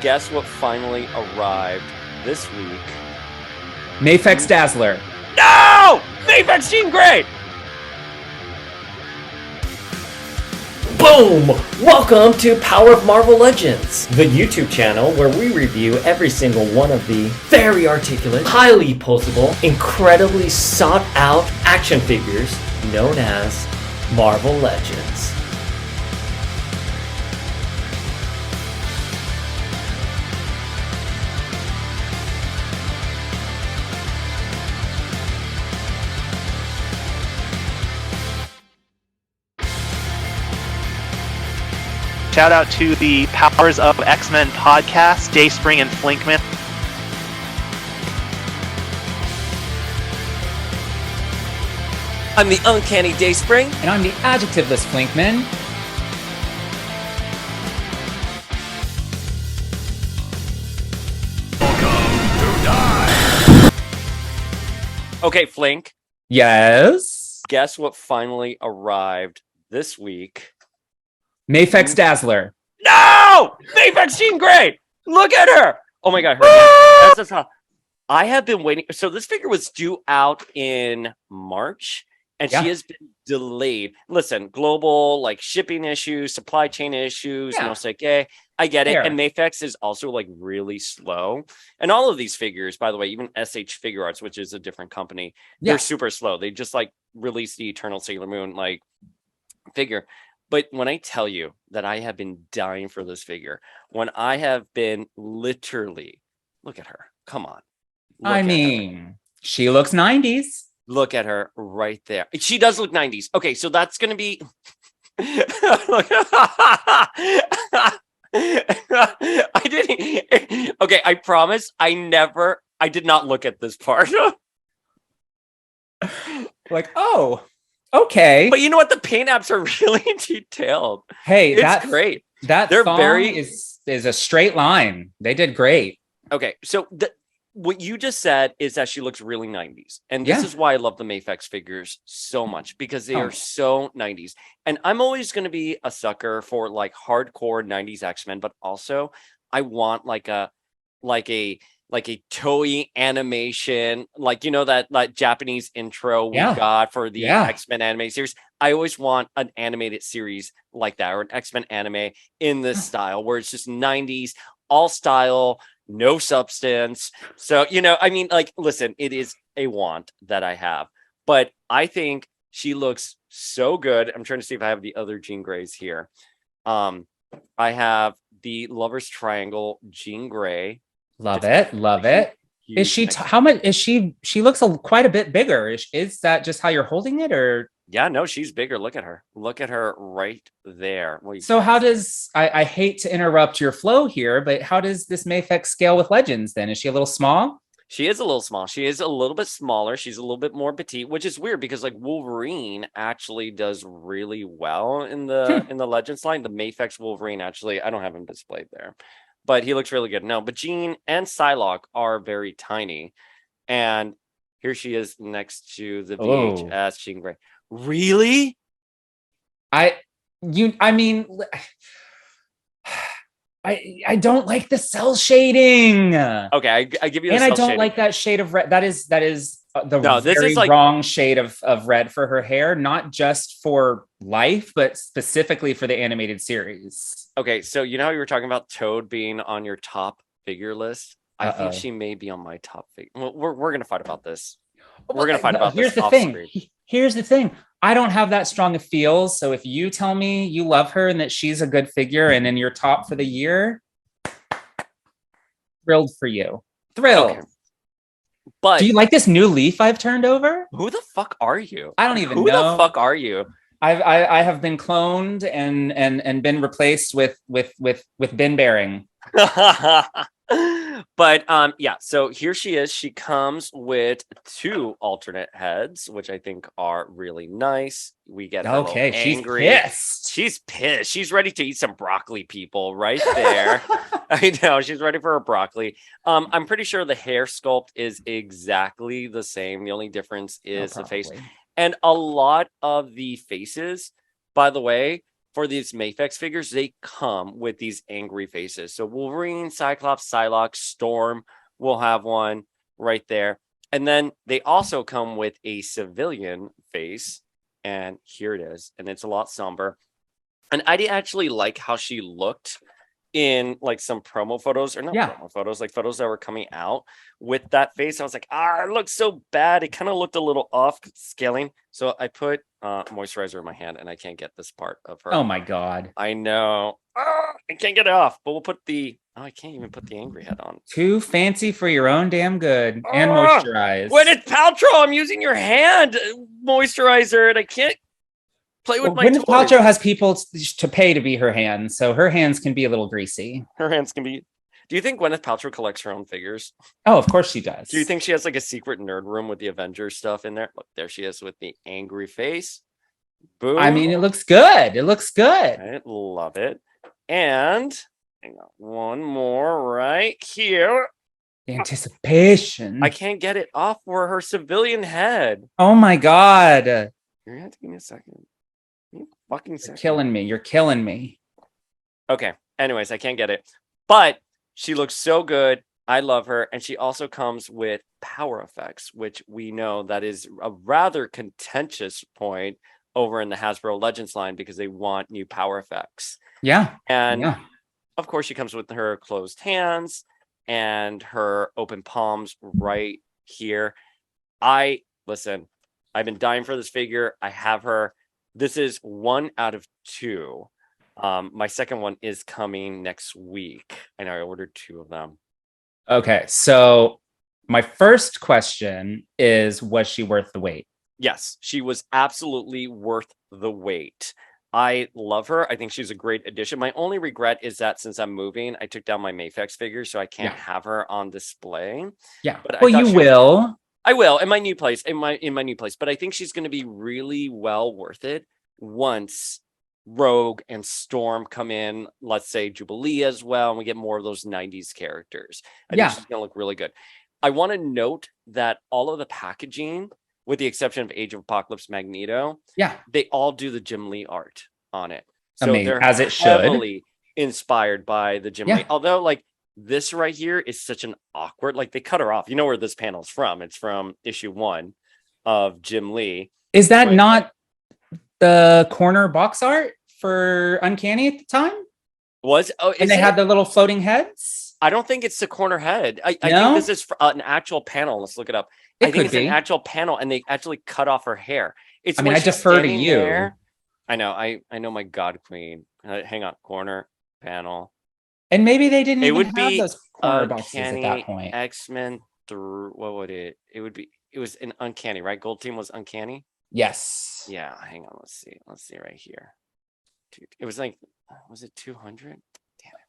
Guess what finally arrived this week? Mafex Dazzler. No! Mafex Jean Grey! Boom! Welcome to Power of Marvel Legends, the YouTube channel where we review every single one of the very articulate, highly posable, incredibly sought out action figures known as Marvel Legends. Shout out to the Powers of X-Men podcast, Dayspring and Flinkman. I'm the uncanny Dayspring. And I'm the adjectiveless Flinkman. Okay, Flink. Yes. Guess what finally arrived this week? Mafex Dazzler. No! Mafex Jean Grey! Look at her! Oh my god, her that's how I have been waiting. So this figure was due out in March, and she has been delayed. Listen, global shipping issues, supply chain issues, no sé qué. I get it. And Mafex is also really slow. And all of these figures, by the way, even SH Figure Arts, which is a different company, they're super slow. They just released the Eternal Sailor Moon figure. But when I tell you that I have been dying for this figure, when I have been literally, look at her. Come on. She looks 90s. Look at her right there. She does look 90s. Okay, so that's going to be... I didn't... Okay, I promise I did not look at this part. Oh... Okay, but you know what? The paint apps are really detailed. Hey, that's great. They're is a straight line. They did great. Okay, so what you just said is that she looks really 90s, and this is why I love the Mafex figures so much, because they are so 90s. And I'm always going to be a sucker for hardcore 90s X-Men, but also I want a Toei animation, that Japanese intro we got for the X-Men anime series. I always want an animated series like that, or an X-Men anime in this style, where it's just 90s, all style, no substance. So, listen, it is a want that I have, but I think she looks so good. I'm trying to see if I have the other Jean Greys here. I have the Lover's Triangle Jean Grey. Love it. Is she how much is she? She looks quite a bit bigger. Is that just how you're holding it, or? Yeah, no, she's bigger. Look at her right there. So how does I hate to interrupt your flow here, but how does this Mafex scale with Legends then? Is she a little small? She is a little small. She is a little bit smaller. She's a little bit more petite, which is weird because Wolverine actually does really well in the Legends line. The Mafex Wolverine actually, I don't have him displayed there, but he looks really good. No, but Jean and Psylocke are very tiny. And here she is next to the VHS Jean Grey. Really? I don't like the cell shading. Okay, I give you the and cell I don't shading. like that shade of red. That is the wrong shade of red for her hair, not just for life, but specifically for the animated series. Okay, so you know how you were talking about Toad being on your top figure list? I think she may be on my top figure. Well, we're gonna fight about this. We're gonna fight about this. Here's the thing. I don't have that strong of feels. So if you tell me you love her and that she's a good figure and in your top for the year, thrilled for you. Thrilled. Okay. But do you like this new leaf I've turned over? Who the fuck are you? I don't even know. Who the fuck are you? I have been cloned and been replaced with bin bearing. But so here she is. She comes with 2 alternate heads, which I think are really nice. We get her angry. She's pissed. She's ready to eat some broccoli, people, right there. I know, she's ready for her broccoli. I'm pretty sure the hair sculpt is exactly the same. The only difference is the face. And a lot of the faces, by the way, for these Mafex figures, they come with these angry faces. So Wolverine, Cyclops, Psylocke, Storm will have one right there. And then they also come with a civilian face. And here it is. And it's a lot somber. And I did actually like how she looked in like some promo photos, or not promo photos, like photos that were coming out with that face. I was like, it looks so bad. It kind of looked a little off scaling. So I put moisturizer in my hand and I can't get this part of her. Oh my God. I know. I can't get it off, but we'll put I can't even put the angry head on. Too fancy for your own damn good. And moisturize. Gwyneth Paltrow, I'm using your hand moisturizer and I can't play with my Gwyneth toys. Paltrow has people to pay to be her hands, so her hands can be a little greasy. Her hands can be. Do you think Gwyneth Paltrow collects her own figures? Oh, of course she does. Do you think she has like a secret nerd room with the Avengers stuff in there? Look, there she is with the angry face. Boom. I mean, it looks good. It looks good. I love it. And hang on, one more right here. The anticipation. I can't get it off for her civilian head. Oh my God. You're gonna have to give me a second. Fucking second. You're killing me. You're killing me. Okay. Anyways, I can't get it. But she looks so good. I love her. And she also comes with power effects, which we know that is a rather contentious point over in the Hasbro Legends line because they want new power effects. Yeah. And of course, she comes with her closed hands and her open palms right here. Listen, I've been dying for this figure. I have her. This is 1 out of 2. My second one is coming next week. And I ordered 2 of them. Okay. So my first question is, was she worth the wait? Yes, she was absolutely worth the wait. I love her. I think she's a great addition. My only regret is that since I'm moving, I took down my Mafex figure, so I can't have her on display. Yeah. But well, you will. I will in my new place, in my new place. But I think she's going to be really well worth it once Rogue and Storm come in. Let's say Jubilee as well, and we get more of those 90s characters. I think she's going to look really good. I want to note that all of the packaging, with the exception of Age of Apocalypse Magneto, they all do the Jim Lee art on it. So they're as it should. Heavily inspired by the Jim Lee. Although, like, this right here is such an awkward, like, they cut her off. You know where this panel's from. It's from issue 1 of Jim Lee. Is that not the corner box art for Uncanny at the time? And they had the little floating heads? I don't think it's the corner head. I think this is an actual panel. Let's look it up. I think it's an actual panel, and they actually cut off her hair. I defer to you. There. I know. I know my God Queen. Hang on. Corner panel. And maybe they didn't even have those corner boxes at that point. X-Men through what would it? It would be. It was an Uncanny, right? Gold Team was Uncanny. Yes. Yeah. Hang on. Let's see. Let's see right here. It was like, was it 200? Damn it.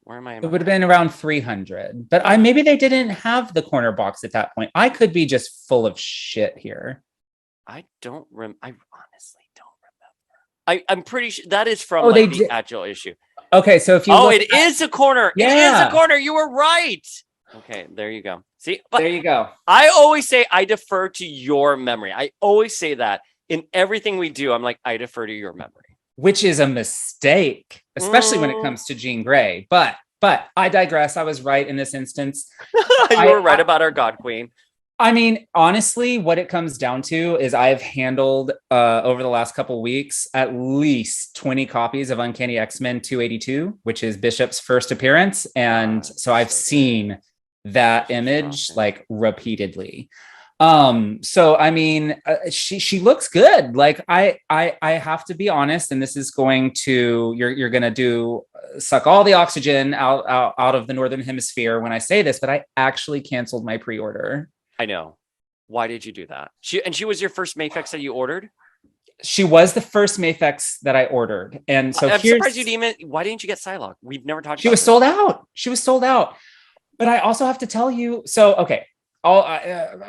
Where am I? It would have been around 300. But maybe they didn't have the corner box at that point. I could be just full of shit here. I honestly don't remember. I'm pretty sure that is from the actual issue. Okay, so if you it is a corner. Yeah. It is a corner. You were right. Okay, there you go. See, there you go. I always say I defer to your memory. I always say that in everything we do. I'm like, I defer to your memory. Which is a mistake, especially when it comes to Jean Grey. But I digress. I was right in this instance. You were right about our God Queen. I mean, honestly, what it comes down to is I've handled over the last couple of weeks at least 20 copies of Uncanny X-Men 282, which is Bishop's first appearance. And so I've seen that image like repeatedly. So I mean, she looks good. Like I have to be honest, and this is going to you're going to suck all the oxygen out of the Northern Hemisphere when I say this, but I actually canceled my pre-order. I know. Why did you do that? She was your first Mafex that you ordered? She was the first Mafex that I ordered. And so I'm surprised you didn't even. Why didn't you get Psylocke? We've never talked about She was sold out. She was sold out. But I also have to tell you, so okay.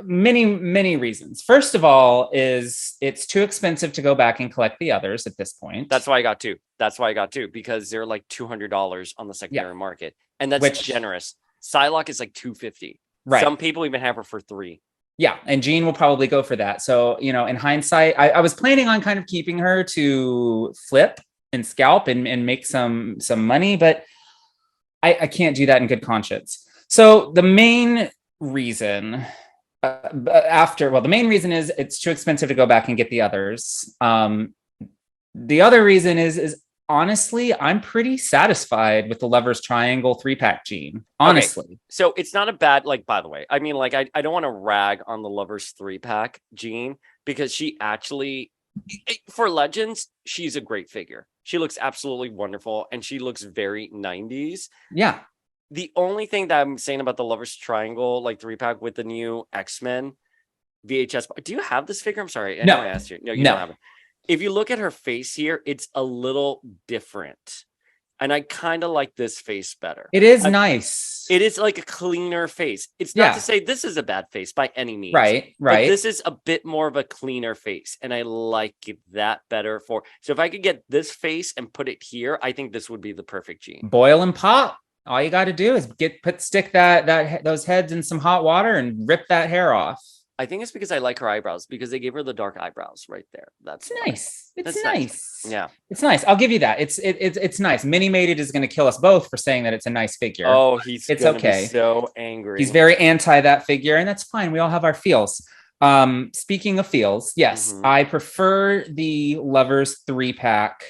Many reasons. First of all, is it's too expensive to go back and collect the others at this point. That's why I got 2. Because they're like $200 on the secondary market, and that's generous. Psylocke is like $250. Right. Some people even have her for $3. Yeah, and Jean will probably go for that. So in hindsight, I was planning on kind of keeping her to flip and scalp and make some money, but I can't do that in good conscience. So the main reason the main reason is it's too expensive to go back and get the others. The other reason is honestly, I'm pretty satisfied with the Lover's Triangle 3-pack Jean. Honestly. Okay. So it's not a bad, like, by the way, I mean, like, I don't want to rag on the Lover's 3-pack Jean because she actually, for Legends, she's a great figure. She looks absolutely wonderful and she looks very 90s. Yeah. The only thing that I'm saying about the Lover's Triangle, like 3-pack with the new X-Men VHS, do you have this figure? I'm sorry. I know I asked you. No, you don't have it. If you look at her face here, it's a little different. And I kind of like this face better. It is nice. It is like a cleaner face. It's not to say this is a bad face by any means. Right. But this is a bit more of a cleaner face. And I like that better for. So if I could get this face and put it here, I think this would be the perfect Jean. Boil and pop. All you got to do is stick those heads in some hot water and rip that hair off. I think it's because I like her eyebrows because they gave her the dark eyebrows right there. That's nice. It's nice. Yeah, it's nice. I'll give you that. It's nice. Mini Mated is going to kill us both for saying that it's a nice figure. Oh, it's okay. Be so angry. He's very anti that figure, and that's fine. We all have our feels. Speaking of feels, yes, I prefer the Lovers 3-pack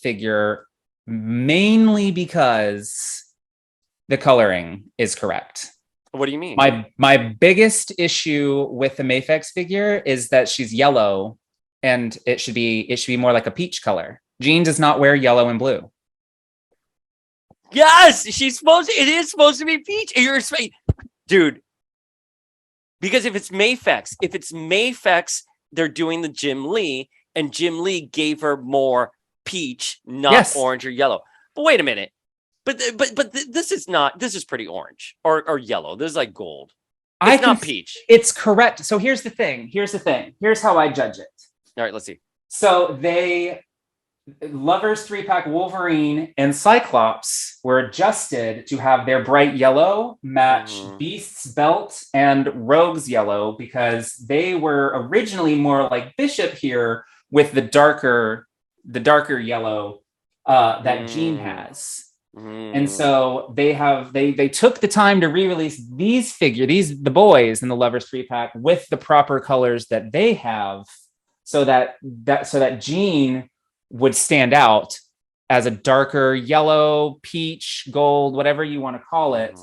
figure mainly because the coloring is correct. What do you mean? My biggest issue with the Mafex figure is that she's yellow, and it should be more like a peach color. Jean does not wear yellow and blue. Yes, it is supposed to be peach. Dude. Because if it's Mafex, they're doing the Jim Lee, and Jim Lee gave her more peach, not orange or yellow. But wait a minute. But this is pretty orange or yellow. This is like gold. It's not peach. It's correct. So here's the thing. Here's how I judge it. All right, let's see. So Lovers 3-pack Wolverine and Cyclops were adjusted to have their bright yellow match Beast's belt and Rogue's yellow because they were originally more like Bishop here with the darker yellow that Jean has. And so they took the time to re-release the boys in the Lovers 3-pack with the proper colors that they have, so that Jean would stand out as a darker yellow, peach, gold, whatever you want to call it,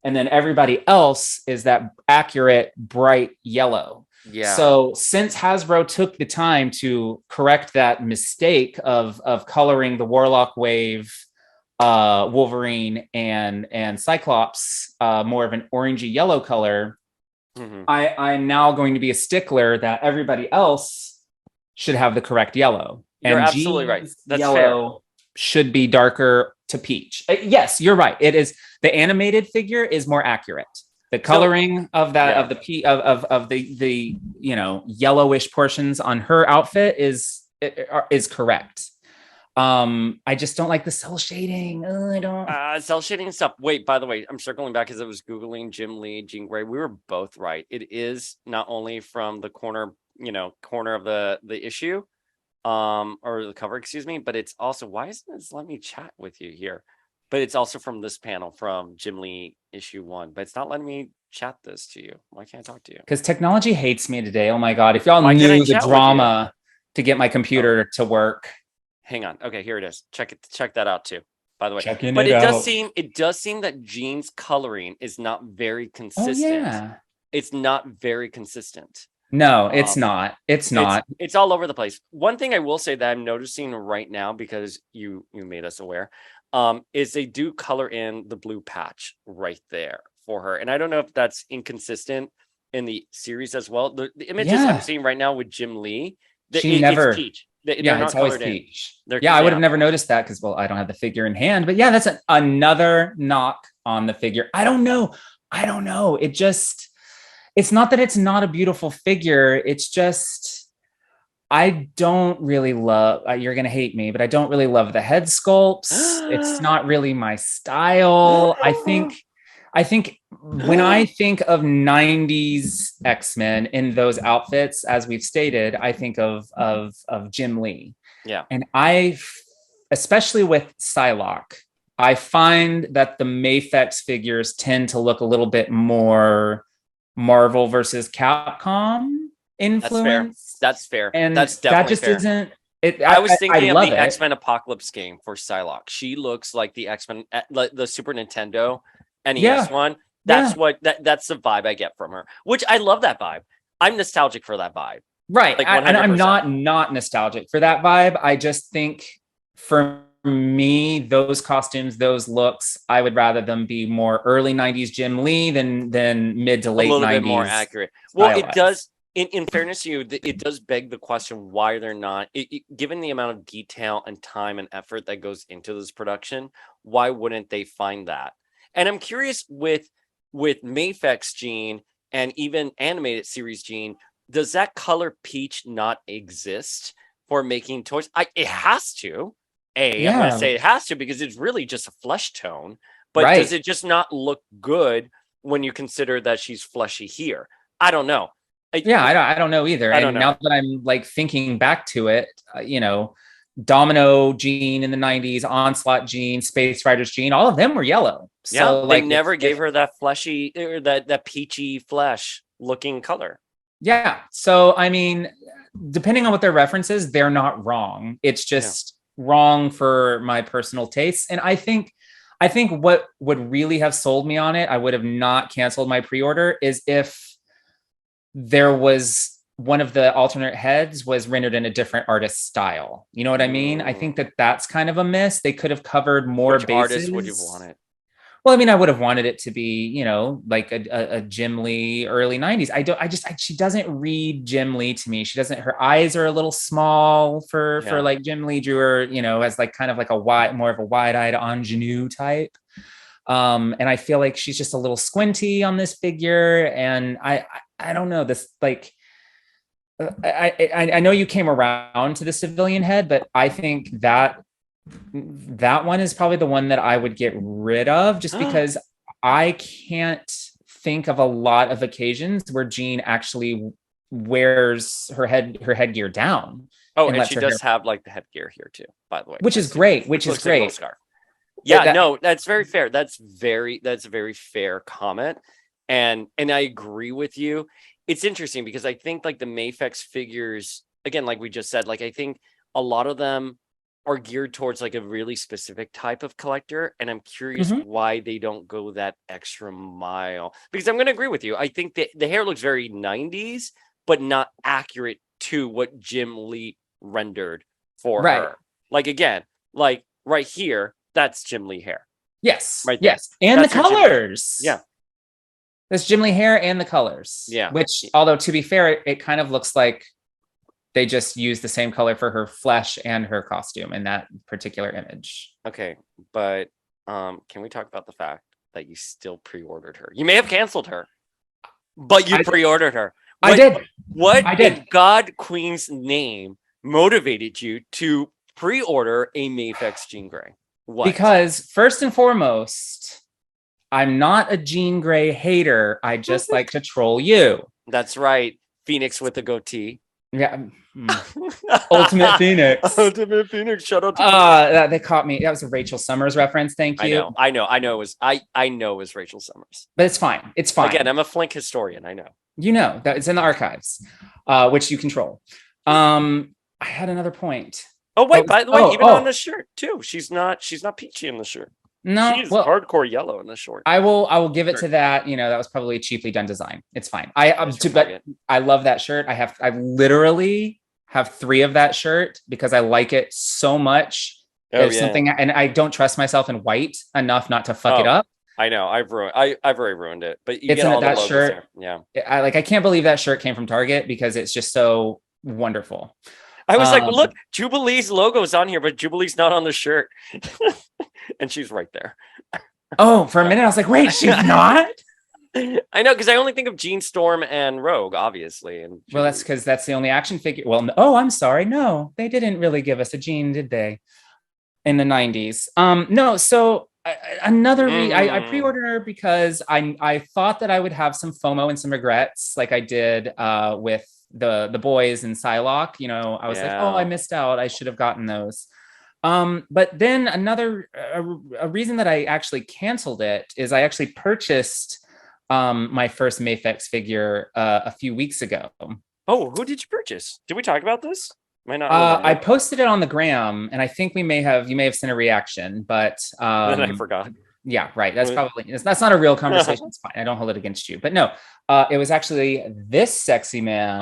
and then everybody else is that accurate bright yellow. Yeah. So since Hasbro took the time to correct that mistake of coloring the Warlock Wave, Wolverine and Cyclops more of an orangey yellow color, I'm now going to be a stickler that everybody else should have the correct yellow. You're absolutely right. That's yellow fair. Should be darker to peach. Yes, you're right. It is. The animated figure is more accurate. The coloring of the yellowish portions on her outfit is correct. I just don't like the cell shading. I don't. Cell shading and stuff. Wait, by the way, I'm circling back as I was Googling Jim Lee, Jean Grey. We were both right. It is not only from the corner of the issue, or the cover, excuse me, but it's also, why isn't this letting me chat with you here? But it's also from this panel from Jim Lee issue 1, but it's not letting me chat this to you. Why can't I talk to you? Because technology hates me today. Oh my God. If y'all knew the drama to get my computer to work. Hang on. Okay, here it is. Check that out too, by the way. It does seem that Jean's coloring is not very consistent. Oh, yeah. It's not very consistent. No, it's not. It's not. It's all over the place. One thing I will say that I'm noticing right now, because you made us aware, is they do color in the blue patch right there for her. And I don't know if that's inconsistent in the series as well. The images I'm seeing right now with Jim Lee, it's peach. It's always peach. I would have never noticed that because, I don't have the figure in hand. But yeah, that's another knock on the figure. I don't know. It's not that it's not a beautiful figure. It's just, I don't really love, you're going to hate me, but I don't really love the head sculpts. It's not really my style. I think when I think of 90s X-Men in those outfits, as we've stated, I think of Jim Lee. Yeah. And I especially with Psylocke, I find that the Mafex figures tend to look a little bit more Marvel versus Capcom influence. That's fair. And That's that definitely just fair. isn't it. I was thinking of love the it. X-Men Apocalypse game for Psylocke. She looks like the X-Men, like the Super Nintendo NES one. That's that's the vibe I get from her, which I love that vibe. I'm nostalgic for that vibe. Right. Like And I'm not nostalgic for that vibe. I just think for me, those costumes, those looks, I would rather them be more early 90s Jim Lee than mid to late 90s. A little bit more accurate. Well, it does. In fairness to you, it does beg the question why they're not, given the amount of detail and time and effort that goes into this production, why wouldn't they find that? And I'm curious with Mafex Jean and even animated series Jean, does that color peach not exist for making toys? It has to. I'm going to say it has to because it's really just a flesh tone. But does it just not look good when you consider that she's fleshy here? I don't know. I don't know either. Now that I'm like thinking back to it, Domino Jean in the 90s, Onslaught Jean, Space Riders Jean, all of them were yellow. So they never gave her that fleshy or that peachy flesh looking color. Yeah. So, I mean, depending on what their reference is, they're not wrong. It's just wrong for my personal tastes. And I think what would really have sold me on it, I would have not canceled my pre-order, is if there was one of the alternate heads was rendered in a different artist style. You know what I mean? I think that's kind of a miss. They could have covered more bases. Which artist would you want it? Well, I mean, I would have wanted it to be, like a Jim Lee early 90s. She doesn't read Jim Lee to me. Her eyes are a little small for like Jim Lee drew her, as like kind of like more of a wide-eyed ingenue type. And I feel like she's just a little squinty on this figure. And I don't know this, like, I know you came around to the civilian head, but I think that one is probably the one that I would get rid of just because I can't think of a lot of occasions where Jean actually wears her headgear down. Oh, and she does have like the headgear here too, by the way. Which is great. Scarf. Yeah, no, that's very fair. That's a very fair comment. And I agree with you. It's interesting because I think like the Mafex figures, again, like we just said, like I think a lot of them are geared towards like a really specific type of collector. And I'm curious why they don't go that extra mile. Because I'm going to agree with you. I think that the hair looks very 90s, but not accurate to what Jim Lee rendered for her. Like again, like right here, that's Jim Lee hair. Yes. Right there. Yes. And that's the colors. Yeah. That's Jim Lee hair and the colors. Yeah. Which, although to be fair, it kind of looks like they just used the same color for her flesh and her costume in that particular image. Okay. But can we talk about the fact that you still pre-ordered her? You may have canceled her, but you pre-ordered her. I did. What in God Queen's name motivated you to pre-order a Mafex Jean Grey? What? Because first and foremost, I'm not a Jean Grey hater. I just like to troll you. That's right. Phoenix with a goatee. Yeah. Ultimate Phoenix. Ultimate Phoenix. Shout out to they caught me. That was a Rachel Summers reference. Thank you. I know it was Rachel Summers. But it's fine. It's fine. Again, I'm a Flink historian. I know. You know that it's in the archives, which you control. I had another point. Oh wait, by the way, even on the shirt too. She's not peachy in the shirt. No, she's hardcore yellow in the short. I will give it to that. That was probably a cheaply done design. It's fine. But I love that shirt. I literally have 3 of that shirt because I like it so much. There's something, and I don't trust myself in white enough not to fuck it up. I know. I've already ruined it. But you it's get all that the shirt. There. Yeah. I can't believe that shirt came from Target because it's just so wonderful. I was like, look, Jubilee's logo is on here, but Jubilee's not on the shirt. And she's right there. Oh, for a minute, I was like, wait, she's not? I know, because I only think of Jean Storm and Rogue, obviously. And well, that's because that's the only action figure. Well, I'm sorry. No, they didn't really give us a Jean, did they? In the 90s. No, so I pre-ordered her because I thought that I would have some FOMO and some regrets like I did with the boys and Psylocke. I was like, oh, I missed out. I should have gotten those. But then a reason that I actually canceled it is I actually purchased my first Mafex figure a few weeks ago. Oh, who did you purchase? Did we talk about this? Might not I posted it on the gram, and I think you may have seen a reaction, but then I forgot. Yeah, right. That's not a real conversation. It's fine. I don't hold it against you. But no, it was actually this sexy man.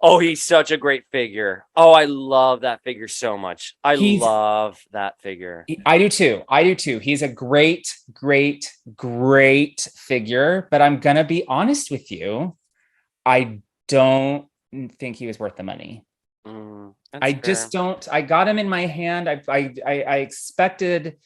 Oh, he's such a great figure. Oh, I love that figure so much. I love that figure. I do too. He's a great, great, great figure. But I'm gonna be honest with you. I don't think he was worth the money. I just don't. I got him in my hand. I expected.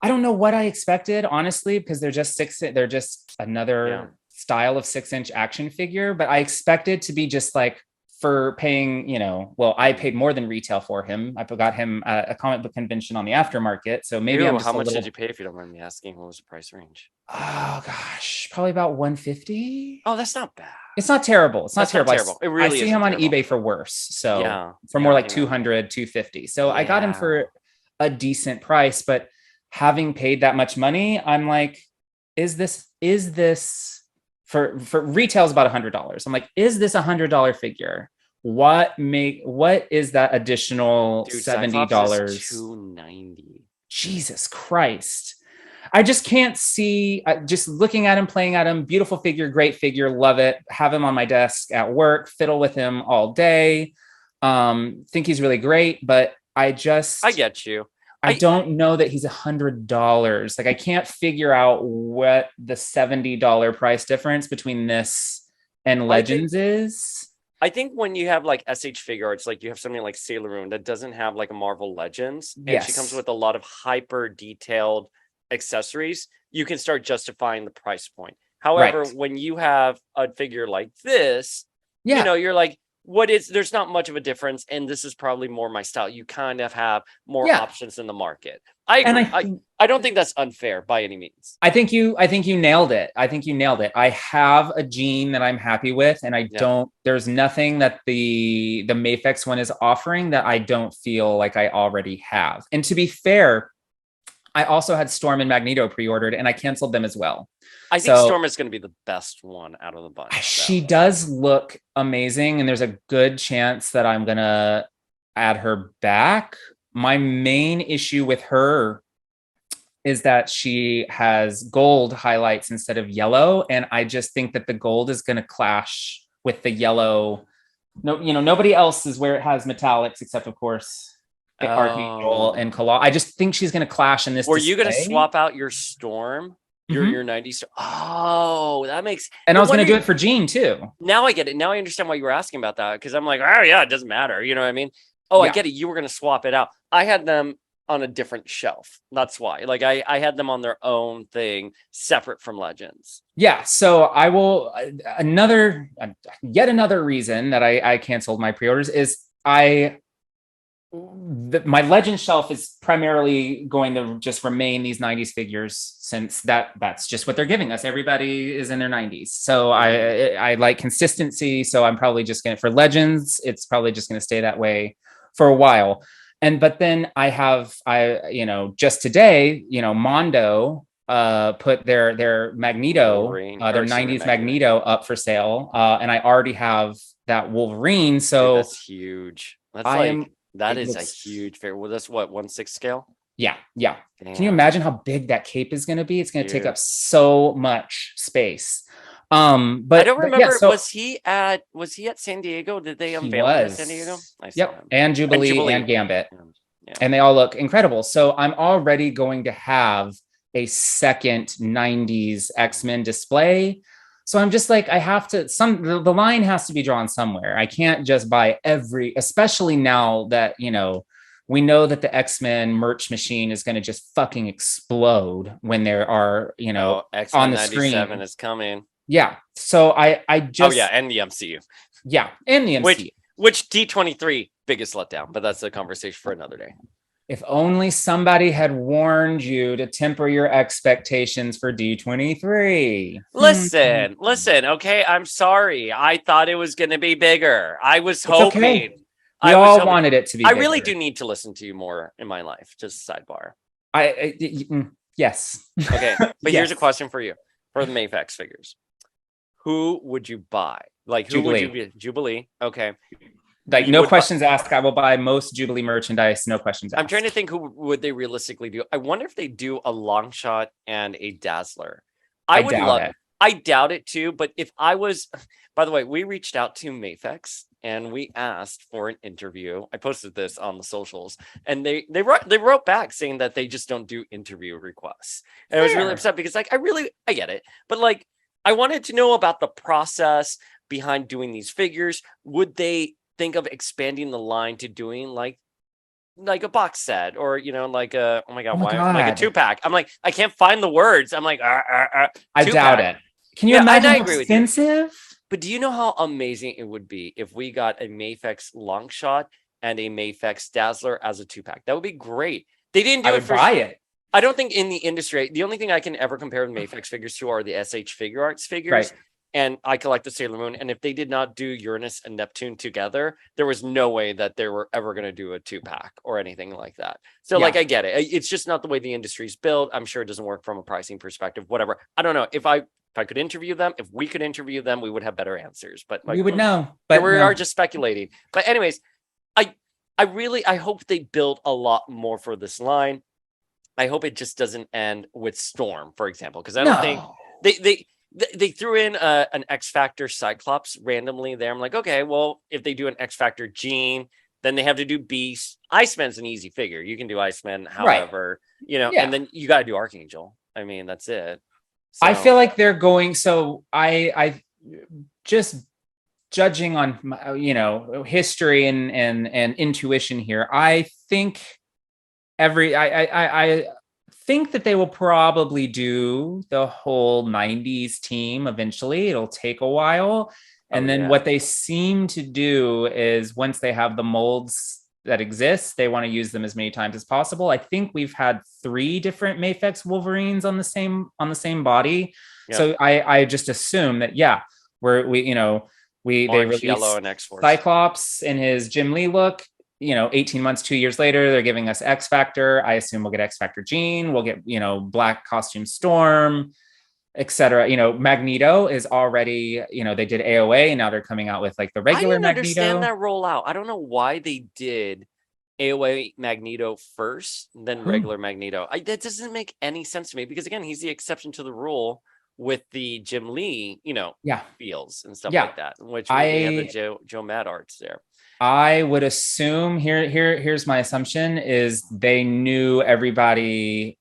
I don't know what I expected, honestly, because they're just another style of 6-inch action figure. But I expected to be just like, for paying, well, I paid more than retail for him. I got him at a comic book convention on the aftermarket. So maybe how much did you pay, if you don't mind me asking? What was the price range? Oh gosh, probably about $150. Oh, that's not bad. It's not terrible. It's not terrible. It really I see him on eBay for worse. So for more like 200, 250. So I got him for a decent price, but having paid that much money, I'm like, is this for retail is about $100. I'm like, is this $100 figure? What is that additional $70? $290. Jesus Christ. I just can't see, just looking at him, playing at him, beautiful figure, great figure, love it. Have him on my desk at work, fiddle with him all day. Think he's really great, but I get you. I don't know that he's $100. Like, I can't figure out what the $70 price difference between this and Legends is. I think when you have like SH figure arts, like you have something like Sailor Moon that doesn't have like a Marvel Legends, and she comes with a lot of hyper detailed accessories, you can start justifying the price point. However, when you have a figure like this, you're like, there's not much of a difference, and this is probably more my style. You kind of have more options in the market. I agree. I don't think that's unfair by any means. I think you nailed it. I have a Jean that I'm happy with, and there's nothing that the Mafex one is offering that I don't feel like I already have. And to be fair, I also had Storm and Magneto pre-ordered, and I canceled them as well. I think Storm is going to be the best one out of the bunch. She does look amazing, and there's a good chance that I'm going to add her back. My main issue with her is that she has gold highlights instead of yellow, and I just think that the gold is going to clash with the yellow. No, nobody else is where it has metallics, except of course Archangel and Kala. I just think she's going to clash in this. Were you going to swap out your Storm? Your 90s. Oh, that makes. And I was going to do it for Jean too. Now I get it. Now I understand why you were asking about that, because I'm like, oh yeah, it doesn't matter. You know what I mean? Oh, I get it. You were going to swap it out. I had them on a different shelf. That's why. Like I had them on their own thing, separate from Legends. Yeah. So I will. Yet another reason that I canceled my pre-orders is my Legend shelf is primarily going to just remain these 90s figures, since that's just what they're giving us. Everybody is in their 90s. So I like consistency. So I'm probably just going to, for Legends, it's probably just going to stay that way for a while. But then just today, Mondo put their Magneto, their 90s Magneto up for sale. And I already have that Wolverine. So dude, that's huge. That is a huge figure. Well, that's what, 1/6 scale? Yeah. Damn. Can you imagine how big that cape is going to be? It's going to take up so much space. But I don't remember. Was he at San Diego? Did they unveil him at San Diego? Yep. And Jubilee and Gambit. Yeah. And they all look incredible. So I'm already going to have a second 90s X-Men display. So I'm just like, the line has to be drawn somewhere. I can't just buy especially now that, we know that the X-Men merch machine is going to just fucking explode when there are, X-Men on the 97 screen is coming. Yeah. So I just. Oh yeah. And the MCU. Yeah. And the MCU. Which D23 biggest letdown, but that's a conversation for another day. If only somebody had warned you to temper your expectations for D23. Listen, okay? I'm sorry. I thought it was going to be bigger. I was hoping. Okay. We all wanted it to be. I really do need to listen to you more in my life. Just sidebar. Yes. Okay, but Yes. here's a question for you for the Mafex figures. Who would you buy? Like, who Jubilee. would you be? Jubilee. Okay. Like, You no would questions asked. I will buy most Jubilee merchandise. No questions asked. I'm trying to think who would they realistically do. I wonder if they do a long shot and a dazzler. I would doubt love it. I doubt it too, but if I was, by the way, we reached out to Mafex and we asked for an interview. I posted this on the socials, and they wrote back saying that they just don't do interview requests. And I was really Fair. upset because like I get it, but like I wanted to know about the process behind doing these figures. Would they think of expanding the line to doing like a box set, or like a like a 2-pack? I'm like, I can't find the words. I'm like, I doubt 2-pack. it. Can you Yeah, imagine I how agree with you. expensive? But do you know how amazing it would be if we got a Mafex long shot and a Mafex dazzler as a 2-pack? That would be great. They didn't do I it would for buy it. I don't think in the industry, the only thing I can ever compare the Mafex figures to are the SH Figure Arts figures. Right. And I collect the Sailor Moon. And if they did not do Uranus and Neptune together, there was no way that they were ever going to do a 2-pack or anything like that. So Yeah. like, I get it. It's just not the way the industry's built. I'm sure it doesn't work from a pricing perspective, whatever. I don't know. If I could interview them, if we could interview them, we would have better answers. But like, We would know. but But we no. are just speculating. But anyways, I hope they build a lot more for this line. I hope it just doesn't end with Storm, for example, because I don't think they threw in an X Factor Cyclops randomly there. I'm like, okay, well, if they do an X Factor Jean, then they have to do Beast. Iceman's an easy figure. You can do Iceman, however, Yeah. and then you got to do Archangel. I mean, that's it. So, I feel like they're going. So I just judging on history and intuition here. I think I think that they will probably do the whole 90s team eventually. It'll take a while. And then what they seem to do is once they have the molds that exist, they want to use them as many times as possible. I think we've had 3 different Mafex Wolverines on the same body. Yeah. So I just assume that they Orange, released yellow, and X-Force. Cyclops in his Jim Lee look. 18 months, 2 years later, they're giving us X Factor. I assume we'll get X Factor Jean. We'll get, black costume Storm, etc. Magneto is already, they did AOA, and now they're coming out with like the regular I didn't Magneto. understand that rollout. I don't know why they did AOA Magneto first, then regular Magneto. That doesn't make any sense to me because again, he's the exception to the rule with the Jim Lee, feels and stuff like that, which we have the Joe Mad arts there. I would assume here's my assumption is they know everybody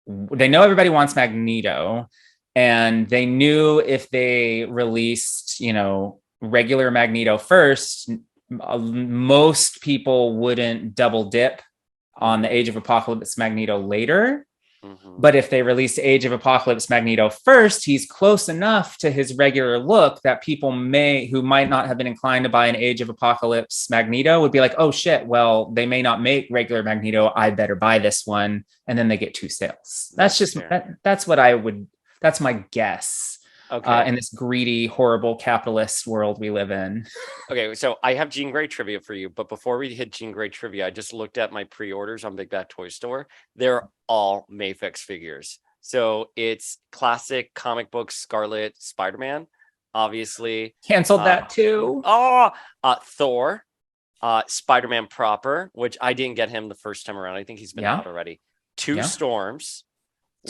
wants Magneto, and they knew if they released, regular Magneto first, most people wouldn't double dip on the Age of Apocalypse Magneto later. Mm-hmm. But if they released Age of Apocalypse Magneto first, he's close enough to his regular look that people who might not have been inclined to buy an Age of Apocalypse Magneto would be like, oh shit, well, they may not make regular Magneto. I better buy this one. And then they get 2 sales. That's my guess. Okay. In this greedy, horrible capitalist world we live in. Okay, so I have Jean Grey trivia for you, but before we hit Jean Grey trivia, I just looked at my pre-orders on Big Bad Toy Store. They're all Mafex figures. So it's classic comic book Scarlet Spider-Man, obviously. Canceled that too. Thor, Spider-Man proper, which I didn't get him the first time around. I think he's been out already. 2 Storms,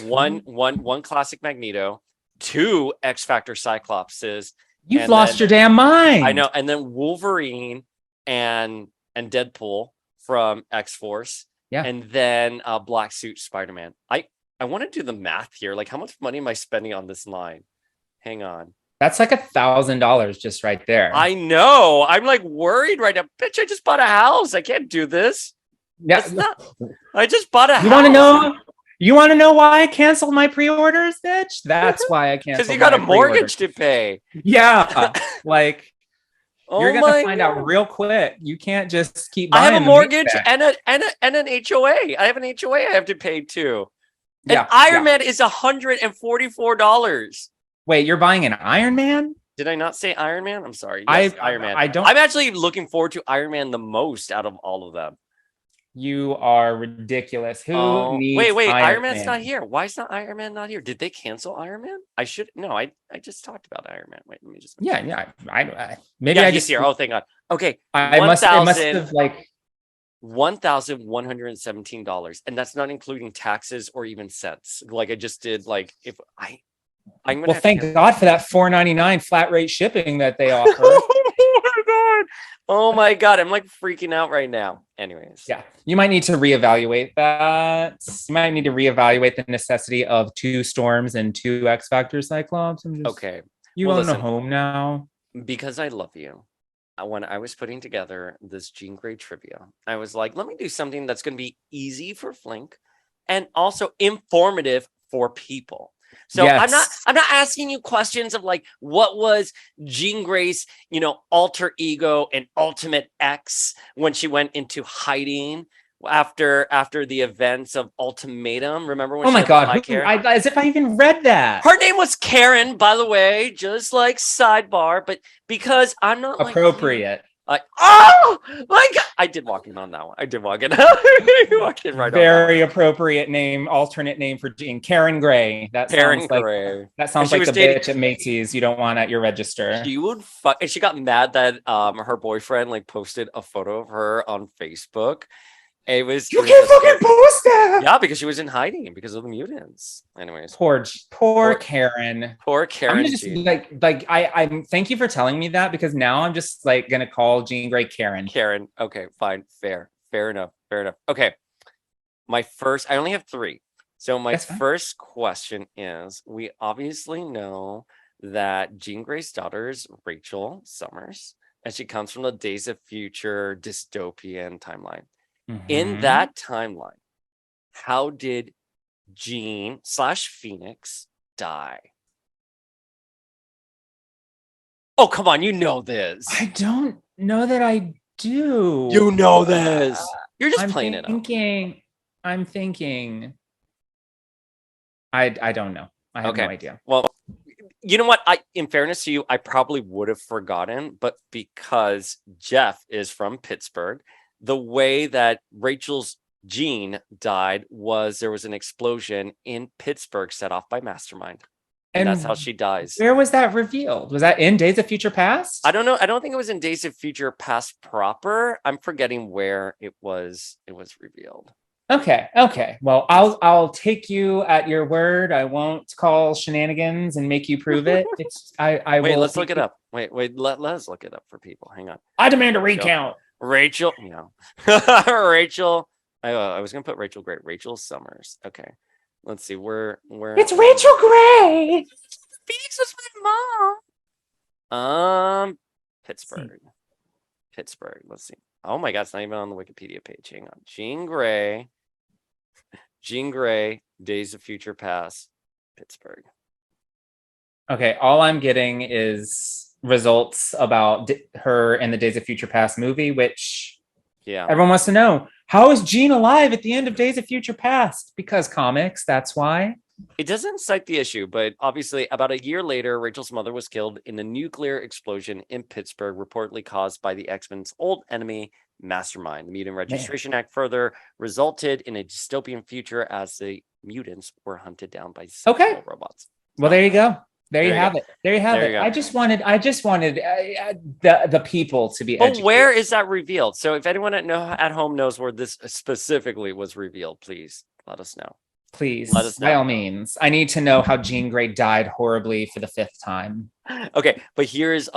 one classic Magneto, 2 X Factor Cyclopses. You've lost your damn mind. I know. And then Wolverine and Deadpool from X-Force. Yeah. And then Black Suit Spider-Man. I want to do the math here. Like, how much money am I spending on this line? Hang on. That's like $1,000 just right there. I know. I'm like worried right now. Bitch, I just bought a house. I can't do this. Yeah. I just bought a house. You want to know why I canceled my pre-orders, bitch? That's why I canceled. Because you got a mortgage to pay. Yeah, like you're gonna find out real quick. You can't just keep buying. I have a mortgage and an HOA. I have an HOA I have to pay too. And Iron Man is $144. Wait, you're buying an Iron Man? Did I not say Iron Man? I'm sorry. Yes, Iron Man. I don't. I'm actually looking forward to Iron Man the most out of all of them. You are ridiculous. Who needs wait, Iron Man's Man? not here. Why is not Iron Man not here? Did they cancel Iron Man? I just talked about Iron Man. Wait, let me just Yeah. I he's here. Oh, thank God. Okay. It must have like $1,117, and that's not including taxes or even cents. Like I just did. Like I'm gonna thank God for that $4.99 flat rate shipping that they offer. Oh my God, I'm like freaking out right now. Anyways, yeah, you might need to reevaluate that. You might need to reevaluate the necessity of 2 Storms and 2 X Factor Cyclops. Okay, you own a home now. Because I love you. When I was putting together this Jean Grey trivia, I was like, let me do something that's going to be easy for Flink and also informative for people. So yes. I'm not asking you questions of like what was Jean Grey's, alter ego and ultimate X when she went into hiding after the events of Ultimatum. Remember when? Oh my God! As if I even read that. Her name was Karen, by the way, just like sidebar. But because I'm not appropriate. Oh my God! I did walk in on that one. I did walk in. Walked in right. Very appropriate name, alternate name for Jean. Karen Grey. That sounds like the bitch at Macy's you don't want at your register. She would fuck, and she got mad that her boyfriend like posted a photo of her on Facebook. You can't fucking post that. Yeah, because she was in hiding because of the mutants. Anyways, poor Karen. Poor Karen. I'm just I'm thank you for telling me that, because now I'm just like gonna call Jean Grey Karen. Karen. Okay, fine, fair enough. Okay, I only have 3. So my first question is: we obviously know that Jean Grey's daughter is Rachel Summers, and she comes from the Days of Future dystopian timeline. In that timeline, how did Jean/Phoenix die? Oh, come on, you know this. I don't know that I do. You know this. You're just playing it up. I'm thinking. I don't know. I have no idea. Well, you know what? In fairness to you, I probably would have forgotten, but because Jeff is from Pittsburgh, the way that Rachel's Jean died was there was an explosion in Pittsburgh set off by Mastermind. And that's how she dies. Where was that revealed? Was that in Days of Future Past? I don't know. I don't think it was in Days of Future Past proper. I'm forgetting where it was revealed. Okay. Well, I'll take you at your word. I won't call shenanigans and make you prove it. Wait, let's look it up. Wait, let's look it up for people. Hang on. I demand a recount. Rachel, Rachel. I was gonna put Rachel Grey. Rachel Summers. Okay, let's see where. It's Rachel Grey. Phoenix was my mom. Pittsburgh. Let's see. Oh my God, it's not even on the Wikipedia page. Hang on. Jean Grey. Days of Future Past. Pittsburgh. Okay, all I'm getting is results about her in the Days of Future Past movie, which everyone wants to know. How is Jean alive at the end of Days of Future Past? Because comics, that's why. It doesn't cite the issue, but obviously about a year later, Rachel's mother was killed in a nuclear explosion in Pittsburgh, reportedly caused by the X-Men's old enemy, Mastermind. The Mutant Registration Act further resulted in a dystopian future as the mutants were hunted down by robots. Well, there you go. There you have it. I just wanted the people to be educated. But where is that revealed? So if anyone at home knows where this specifically was revealed, please let us know. Please, let us know. By all means. I need to know how Jean Grey died horribly for the 5th time. Okay, but here's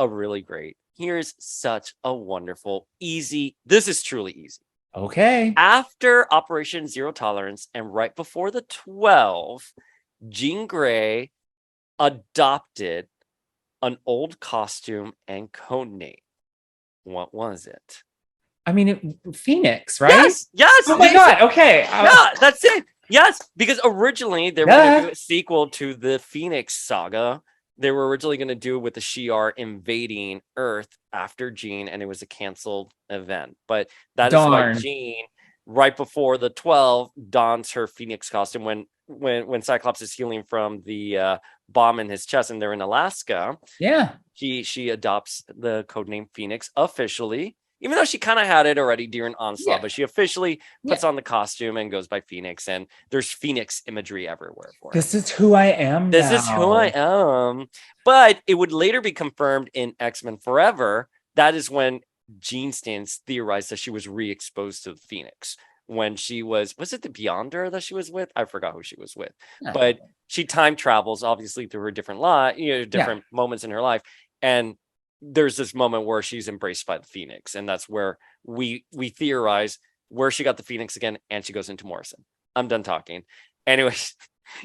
such a wonderful, easy. This is truly easy. Okay. After Operation Zero Tolerance and right before the 12, Jean Grey adopted an old costume and code name. What was it? I mean, Phoenix, right? Yes. Oh my God. Okay. Yeah, that's it. Yes, because originally they were going to do a sequel to the Phoenix saga. They were originally going to do it with the Shi'ar invading Earth after Jean, and it was a canceled event. But that is why Jean, right before the 12, dons her Phoenix costume when when Cyclops is healing from the bomb in his chest and they're in Alaska. Yeah. She adopts the codename Phoenix officially, even though she kind of had it already during Onslaught, but she officially puts on the costume and goes by Phoenix, and there's Phoenix imagery everywhere for her. This is who I am This now. is who I am. But it would later be confirmed in X-Men Forever. That is when Jean Stans theorized that she was re-exposed to the Phoenix when she was it the Beyonder that she was with? I forgot who she was with. But she time travels obviously through her different different moments in her life. And there's this moment where she's embraced by the Phoenix, and that's where we theorize where she got the Phoenix again, and she goes into Morrison. I'm done talking. Anyways,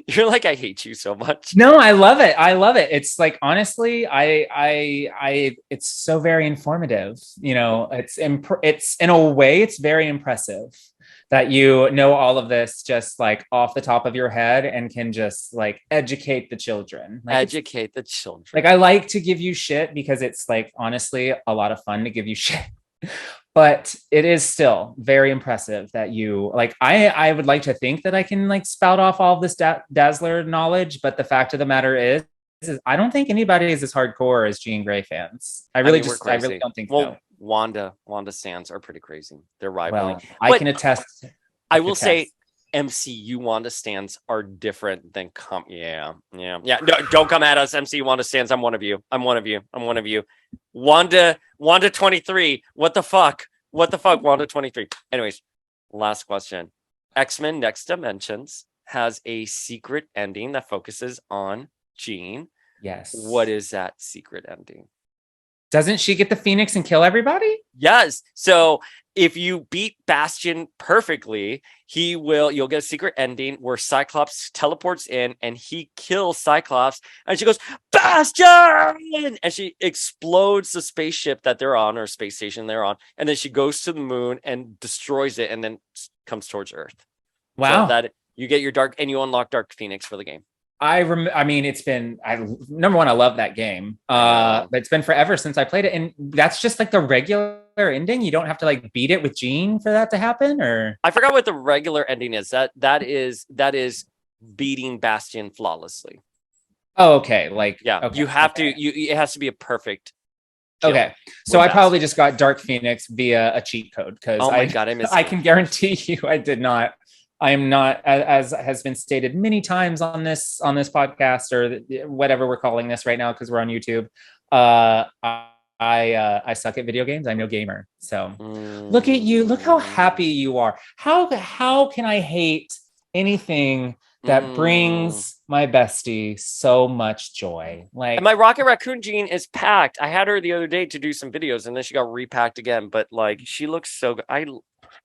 you're like, I hate you so much. No, I love it. I love it. It's like, honestly, it's so very informative. You know, it's in a way, it's very impressive that you know all of this just like off the top of your head and can just like educate the children. Like, educate the children. Like, I like to give you shit because it's like, honestly, a lot of fun to give you shit. But it is still very impressive that you like, I would like to think that I can like spout off all of this Dazzler knowledge. But the fact of the matter is I don't think anybody is as hardcore as Jean Grey fans. I really don't think so. Wanda stands are pretty crazy. They're rivaling. Well, I can attest. I will say MCU Wanda stands are different than No, don't come at us, MCU Wanda stands. I'm one of you. Wanda 23. What the fuck, Wanda 23. Anyways, last question. X-Men Next Dimensions has a secret ending that focuses on Jean. Yes. What is that secret ending? Doesn't she get the Phoenix and kill everybody? Yes. So if you beat Bastion perfectly, you'll get a secret ending where Cyclops teleports in and he kills Cyclops, and she goes, Bastion! And she explodes the spaceship that they're on, or space station they're on, and then she goes to the moon and destroys it and then comes towards Earth. Wow. So that you get your you unlock Dark Phoenix for the game. I mean, it's been, number one, I love that game. But it's been forever since I played it. And that's just like the regular ending. You don't have to like beat it with Jean for that to happen, or I forgot what the regular ending is. That is beating Bastion flawlessly. Oh, okay. Like, yeah, okay, you have to, it has to be a perfect kill. Okay. So I probably just got Dark Phoenix via a cheat code, because I can guarantee you I did not. I am not, as has been stated many times on this podcast, or whatever we're calling this right now, because we're on YouTube. I suck at video games. I'm no gamer. So look at you. Look how happy you are. How can I hate anything that brings my bestie so much joy? Like, and my Rocket Raccoon Jean is packed. I had her the other day to do some videos, and then she got repacked again. But like, she looks so good.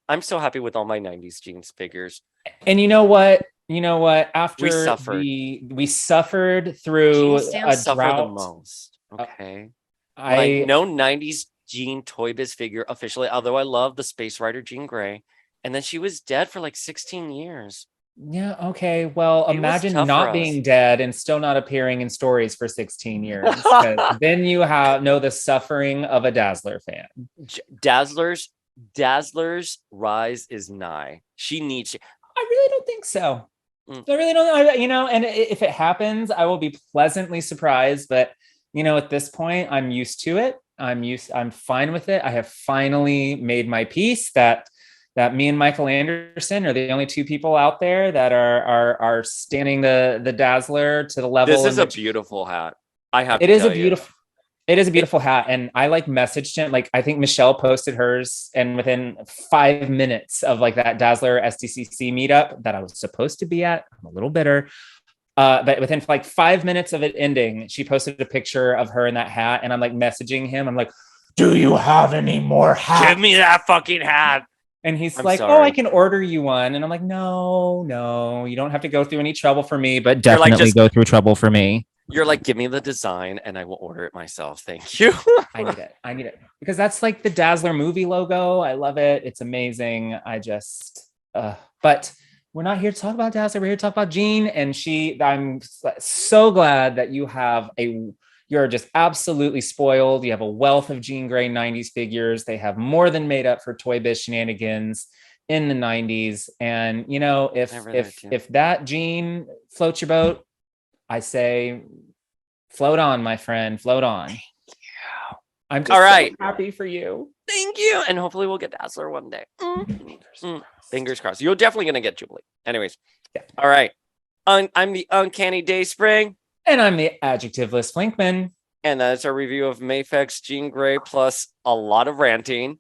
I'm so happy with all my 90s Jeans figures. And you know what? After we suffered through a drought. The most. Okay. No 90s Jean Toy Biz figure officially, although I love the Space Rider Jean Grey. And then she was dead for like 16 years. Yeah, okay. Well, imagine not being dead and still not appearing in stories for 16 years. Then you know the suffering of a Dazzler fan. Dazzler's rise is nigh. She needs. I really don't think so. I really don't. And if it happens, I will be pleasantly surprised. But at this point, I'm used to it. I'm fine with it. I have finally made my peace that me and Michael Anderson are the only two people out there that are standing the Dazzler to the level. This is a beautiful hat. It is a beautiful hat. And I messaged him. Like, I think Michelle posted hers, and within 5 minutes of like that Dazzler SDCC meetup that I was supposed to be at, I'm a little bitter. But within like 5 minutes of it ending, she posted a picture of her in that hat. And I'm like messaging him. I'm like, do you have any more hats? Give me that fucking hat. And he's sorry. Oh, I can order you one. And I'm like, no, you don't have to go through any trouble for me, but definitely go through trouble for me. You're like, give me the design and I will order it myself. Thank you. I need it. Because that's like the Dazzler movie logo. I love it. It's amazing. But we're not here to talk about Dazzler. We're here to talk about Jean. And I'm so glad that you're just absolutely spoiled. You have a wealth of Jean Grey 90s figures. They have more than made up for Toy Biz shenanigans. in the 90s. And you know, Never there, too. if that gene floats your boat, I say float on, my friend, float on. I'm just All right. so happy for you. Thank you. And hopefully we'll get Dazzler one day. Fingers crossed. You're definitely going to get Jubilee. Anyways. Yeah. All right. I'm the Uncanny Dayspring. And I'm the adjectiveless Flinkman. And that's our review of Mafex Jean Grey plus a lot of ranting.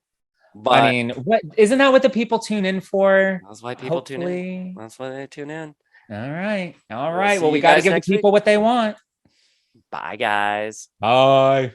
But I mean, what isn't that what the people tune in for? that's why people tune in. Hopefully. That's why they tune in. All right. see Well, we you got to guys give the next week. people what they want. Bye, guys. Bye.